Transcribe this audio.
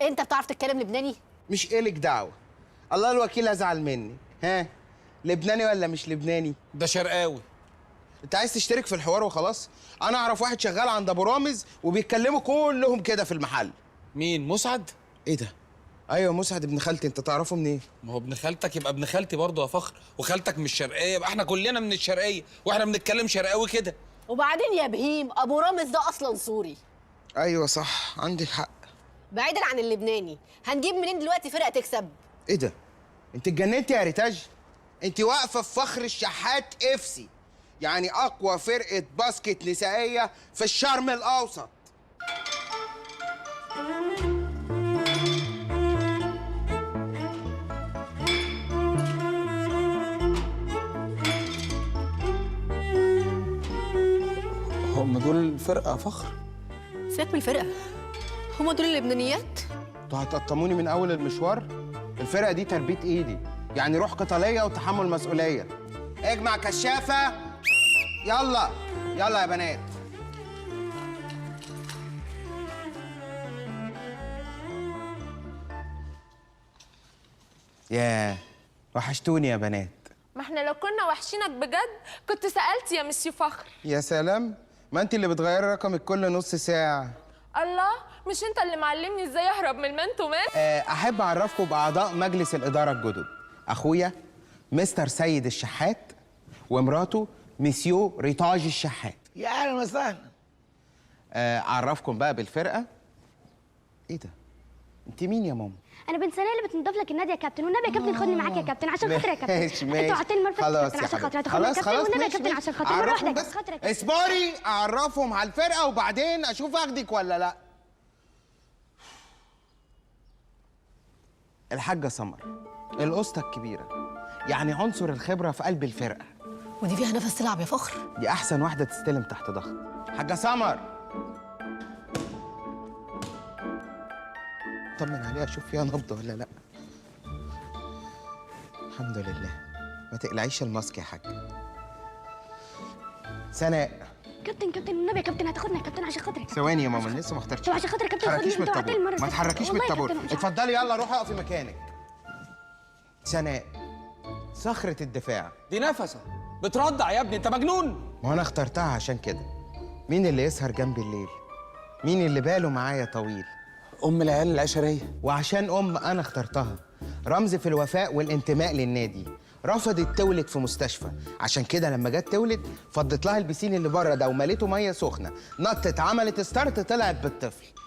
انت بتعرف تتكلم لبناني؟ مش إلك دعوة. الله الوكيل هزعل مني. ها، لبناني ولا مش لبناني؟ ده شرقاوي. انت عايز تشترك في الحوار وخلاص؟ انا اعرف واحد شغال عند ابو رامز وبيتكلموا كلهم كده في المحل. مين؟ مسعد؟ ايه ده؟ ايوه مسعد ابن خالتي. انت تعرفه منين؟ ما هو ابن خالتك يبقى ابن خالتي برضه يا فخر، وخالتك من الشرقيه يبقى احنا كلنا من الشرقيه، واحنا بنتكلم شرقاوي كده. وبعدين يا بهيم، ابو رامز ده اصلا سوري. ايوه صح، عندك حق. بعيدا عن اللبناني، هنجيب منين دلوقتي فرقه تكسب؟ ايه ده؟ انت اتجننتي يا ريتاج؟ انت واقفه في فخر الشحات افسي، يعني اقوى فرقه باسكت نسائيه في الشرق الاوسط. هم دول الفرقه يا فخر؟ سيبك من الفرقه، هما دول اللبنانيات؟ انتوا هتقطموني من اول المشوار؟ الفرقه دي تربيه ايدي، يعني روح قتاليه وتحمل مسؤوليه. اجمع كشافه. يلا يلا يا بنات. ياه، وحشتوني يا بنات. ما احنا لو كنا وحشينك بجد كنت سألت يا مسيو فخر. يا سلام، ما انت اللي بتغيري رقمك كل نص ساعه. الله، مش انت اللي معلمني ازاي اهرب من المان تو مان؟ احب اعرفكم باعضاء مجلس الاداره الجدد. اخويا مستر سيد الشحات، ومراته مسيو ريتاج الشحات. يا اهلا وسهلا. اعرفكم بقى بالفرقه. ايه ده؟ انت مين يا ماما؟ انا بنت سناء اللي بتنضاف لك النادي يا كابتن، والنبي يا كابتن خدني معاك يا كابتن عشان خاطري يا كابتن. ماشي ماشي. انتوا عطيني المره خلاص كابتن يا عشان خاطري، حبيبي. هتاخدني يا خلاص كابتن خلاص والنبي يا ماشي كابتن ماشي. عشان خاطري مره واحده أعرفهم بس بس. خاطري يا كابتن. اصبري اعرفهم على الفرقه وبعدين اشوف اخدك ولا لا. الحاجه سمر، الاسطى الكبيره، يعني عنصر الخبره في قلب الفرقه. ودي فيها نفس تلعب يا فخر؟ دي احسن واحده تستلم تحت ضغط. حاجه سمر، طمن عليها اشوف فيها نبض ولا لا. الحمد لله. ما تقلعيش الماسك يا حاج. سناء. كابتن والنبي يا كابتن هتاخدني يا كابتن عشان خاطري. ثواني يا ماما، لسه ما اخترتش. طب عشان خاطري يا كابتن تحركيش خدني، من انتوا عطيني الطابور، المره ما تحركيش من الطابور. والله يا كابتن مش اتفضلي يلا روحي اقفي مكانك. سناء، صخرة الدفاع. دي نفسه بترضع يا ابني، انت مجنون. ما انا اخترتها عشان كده. مين اللي يسهر جنبي الليل؟ مين اللي باله معايا طويل؟ ام العيال العشريه. وعشان انا اخترتها، رمز في الوفاء والانتماء للنادي. رفضت تولد في مستشفى، عشان كده لما جت تولد فضت لها البسين اللي بره ده ومليته ميه سخنه، نطت عملت ستارت طلعت بالطفل.